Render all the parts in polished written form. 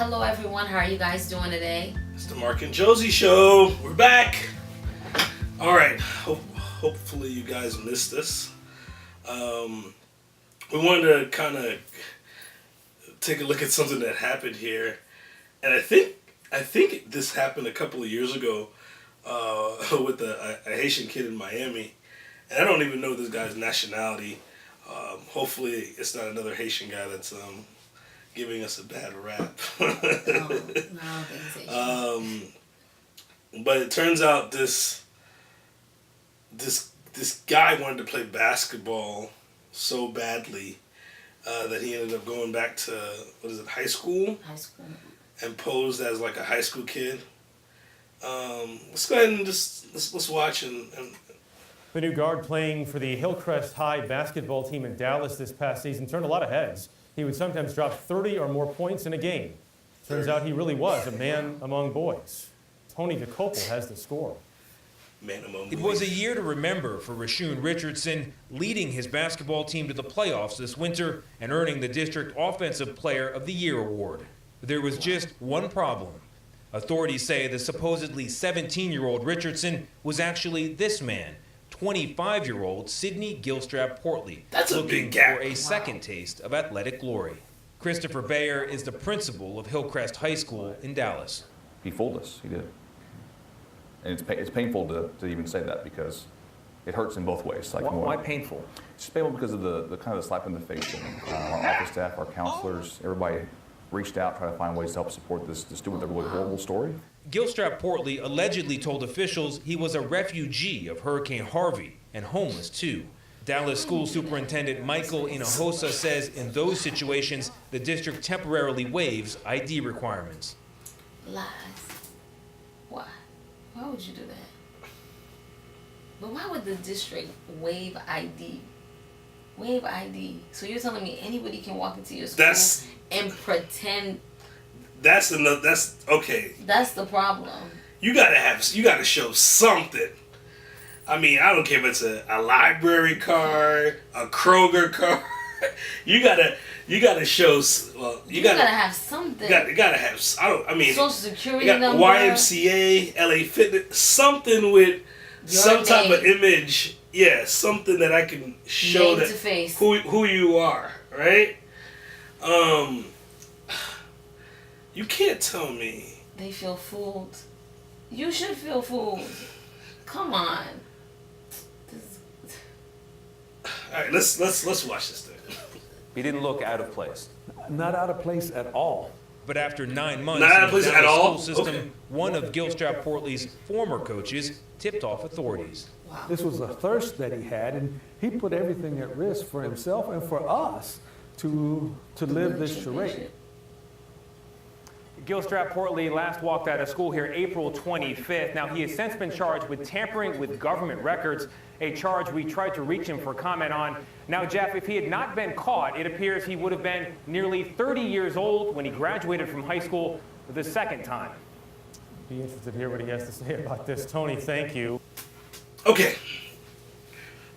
Hello everyone, how are you guys doing today? It's the Mark and Josie show. We're back. All right. Hopefully you guys missed this. We wanted to kind of take a look at something that happened here, and I think this happened a couple of years ago with a Haitian kid in Miami, and I don't even know this guy's nationality. Hopefully it's not another Haitian guy that's giving us a bad rap. But it turns out this guy wanted to play basketball so badly that he ended up going back to high school? High school. And posed as like a high school kid. Let's go ahead and let's watch and The new guard playing for the Hillcrest High basketball team in Dallas this past season turned a lot of heads. He would sometimes drop 30 or more points in a game. Turns out he really was a man among boys. Tony DeCopel has the score. Man among boys. It was a year to remember for Rashoon Richardson, leading his basketball team to the playoffs this winter and earning the District Offensive Player of the Year award. There was just one problem. Authorities say the supposedly 17-year-old Richardson was actually this man, 25-year-old Sidney Gilstrap-Portley, That's a looking big gap. for a second taste of athletic glory. Christopher Bayer is the principal of Hillcrest High School in Dallas. He fooled us, he did. And it's painful to even say that because it hurts in both ways. Like Why painful? It's just painful because of the kind of the slap in the face. Our office staff, our counselors, everybody reached out, trying to find ways to help support this student with a really horrible story. Gilstrap-Portley allegedly told officials he was a refugee of Hurricane Harvey and homeless too. Dallas School Superintendent Michael Hinojosa says in those situations, the district temporarily waives ID requirements. Lies. Why? Why would you do that? But why would the district waive ID? Waive ID. So you're telling me anybody can walk into your school and pretend? That's okay. That's the problem. You gotta show something. I mean, I don't care if it's a library card, a Kroger card. You gotta show. Well, you gotta have something. You gotta have. Social Security number, YMCA, LA Fitness, something with some type of image. Yeah, something that I can show that who you are, right? You can't tell me. They feel fooled. You should feel fooled. Come on. All right, let's watch this thing. He didn't look out of place. Not out of place at all. But after 9 months Not out in of the place at Dallas all? school system, Okay. one of Gilstrap-Portley's former coaches tipped off authorities. Wow. This was a thirst that he had, and he put everything at risk for himself and for us to live this charade. Gilstrap-Portley last walked out of school here April 25th. Now, he has since been charged with tampering with government records, a charge we tried to reach him for comment on. Now, Jeff, if he had not been caught, it appears he would have been nearly 30 years old when he graduated from high school the second time. Be interested to hear what he has to say about this. Tony, thank you. Okay.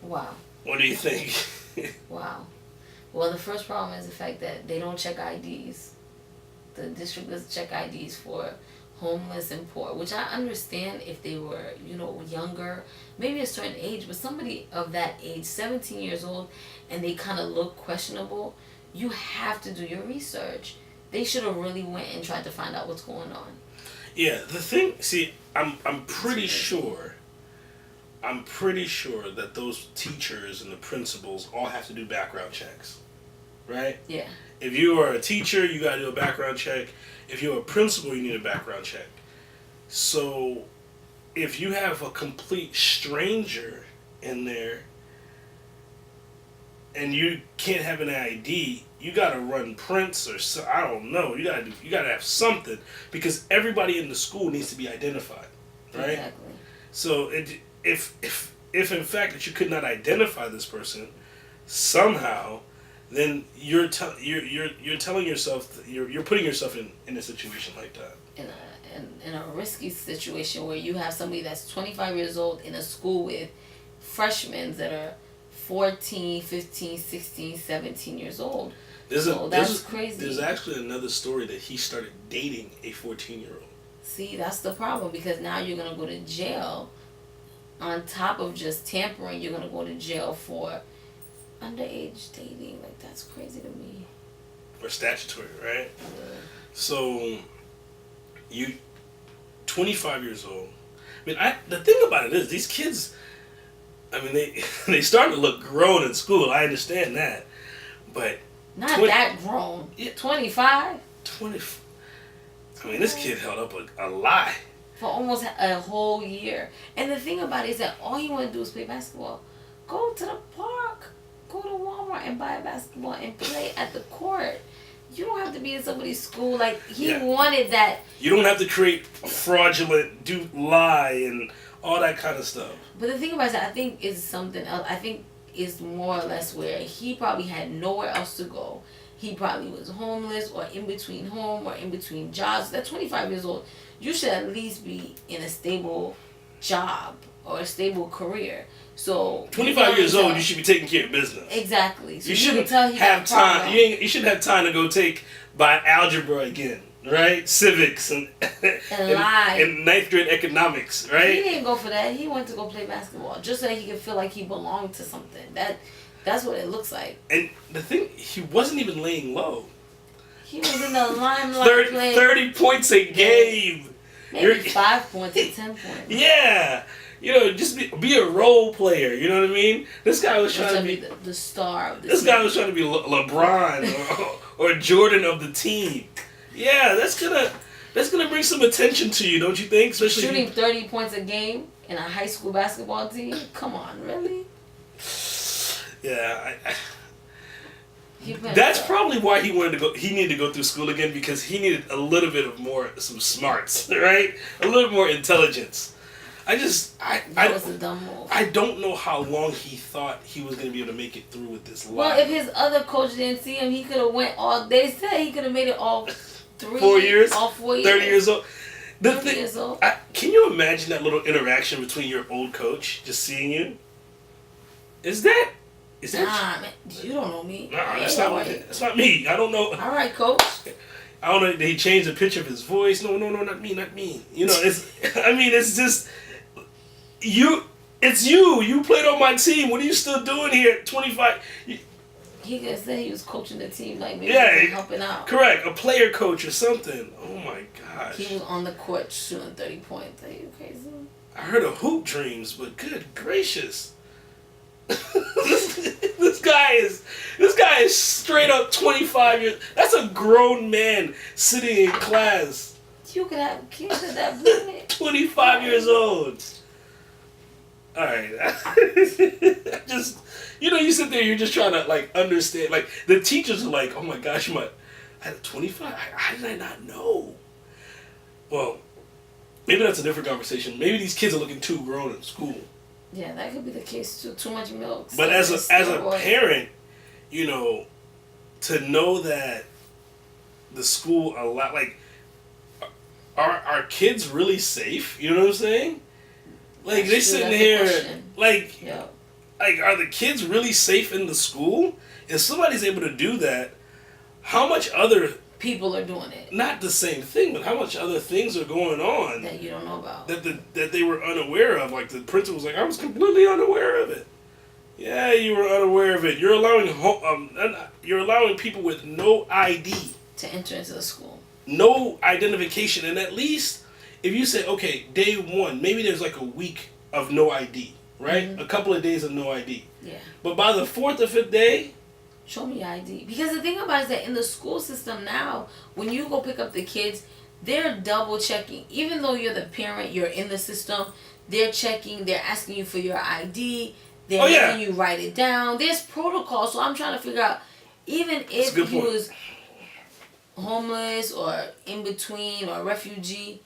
Wow. What do you think? Wow. Well, the first problem is the fact that they don't check IDs. The district doesn't check IDs for homeless and poor, which I understand if they were, younger, maybe a certain age, but somebody of that age, 17 years old, and they kind of look questionable, you have to do your research. They should have really went and tried to find out what's going on. Yeah, the thing, see, I'm pretty sure that those teachers and the principals all have to do background checks, right? Yeah. If you are a teacher, you got to do a background check. If you're a principal, you need a background check. So if you have a complete stranger in there and you can't have an ID, you got to run prints or so, I don't know. You got to have something because everybody in the school needs to be identified, right? Exactly. So if in fact that you could not identify this person somehow, then you're telling yourself you're putting yourself in a situation like that. In a risky situation where you have somebody that's 25 years old in a school with freshmen that are 14, 15, 16, 17 years old. That's crazy. There's actually another story that he started dating a 14-year-old. See, that's the problem, because now you're gonna go to jail. On top of just tampering, you're gonna go to jail for underage dating. Like, that's crazy to me. Or statutory, right? So, you, 25 years old. I mean, the thing about it is, these kids, I mean, they start to look grown in school. I understand that, but not that grown. Yeah, 25. 20. I mean, this kid held up a lie For almost a whole year. And the thing about it is that all he want to do is play basketball. Go to the park. Go to Walmart and buy a basketball and play at the court. You don't have to be in somebody's school. Like, he wanted that. You don't have to create a fraudulent lie and all that kind of stuff. But the thing about it is, I think is something else. I think is more or less where he probably had nowhere else to go. He probably was homeless or in between home or in between jobs. At 25 years old, you should at least be in a stable job or a stable career. So 25 years old, you should be taking care of business. Exactly. So you shouldn't have time. You shouldn't have time to go take by algebra again, right? Civics and and ninth grade economics, right? He didn't go for that. He went to go play basketball just so that he could feel like he belonged to something. That's what it looks like. And the thing, he wasn't even laying low. He was in the limelight 30 points a game. Maybe 5 points and 10 points. Yeah. You know, just be a role player. You know what I mean? This guy was trying to be the star of the This team. guy was trying to be LeBron or Jordan of the team. Yeah, that's gonna bring some attention to you, don't you think? Especially shooting 30 points a game in a high school basketball team. Come on, really? Yeah, that's probably why he wanted to go. He needed to go through school again because he needed a little bit of some smarts, right? A little more intelligence. That was a dumb move. I don't know how long he thought he was going to be able to make it through with this lie. Well, if his other coach didn't see him, he could have went all. They said he could have made it all 4 years. All 4 years. 30 years old. 30 years old. Can you imagine that little interaction between your old coach just seeing you? Is that? Nah, man, you don't know me. Nah, that's not me. I don't know. All right, coach. I don't know. Did he change the pitch of his voice? No, not me. You know, it's. I mean, it's just you. It's you. You played on my team. What are you still doing here at 25? He could say he was coaching the team, like maybe he was helping out. Correct, a player coach or something. Oh my gosh. He was on the court shooting 30 points. Are you crazy? I heard of hoop dreams, but good gracious. This guy is straight up 25 years. That's a grown man sitting in class. You could have kids at that limit. 25 years old. All right. Just, you sit there, you're just trying to like understand. Like the teachers are like, oh my gosh, at 25, how did I not know? Well, maybe that's a different conversation. Maybe these kids are looking too grown in school. Yeah, that could be the case too. Too much milk. But as a parent, to know that the school are kids really safe? You know what I'm saying? Like they sitting here, like are the kids really safe in the school? If somebody's able to do that, how much other people are doing it? Not the same thing, but how much other things are going on that you don't know about, that they were unaware of. Like the principal was like, I was completely unaware of it. Yeah, you were unaware of it. You're allowing people with no ID to enter into the school, no identification, and at least if you say, okay, day one, maybe there's like a week of no ID, right? Mm-hmm. A couple of days of no ID. Yeah. But by the 4th or 5th day, show me ID. Because the thing about it is that in the school system now, when you go pick up the kids, they're double checking. Even though you're the parent, you're in the system, they're checking, they're asking you for your ID, they're making you write it down. There's protocol, so I'm trying to figure out, even if he was homeless or in between or refugee,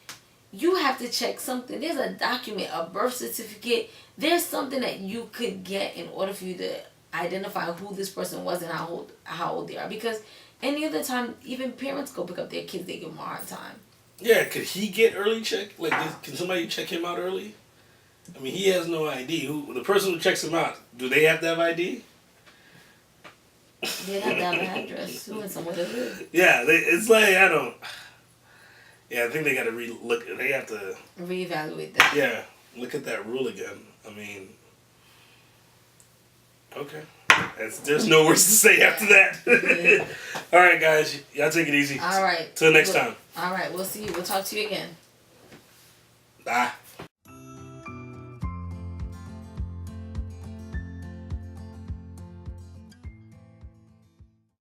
you have to check something. There's a document, a birth certificate. There's something that you could get in order for you to identify who this person was and how old they are. Because any other time, even parents go pick up their kids, they give them a hard time. Yeah, could he get early check? Like, can somebody check him out early? I mean, he has no ID. The person who checks him out, do they have to have ID? They'd have to have an address too and somewhere to live. Yeah, it's like I don't. Yeah, I think they got to look. They have to Reevaluate that. Yeah, look at that rule again. I mean, okay. There's no words to say after that. All right, guys, y'all take it easy. All right. Till next time. All right, we'll see you. We'll talk to you again. Ah.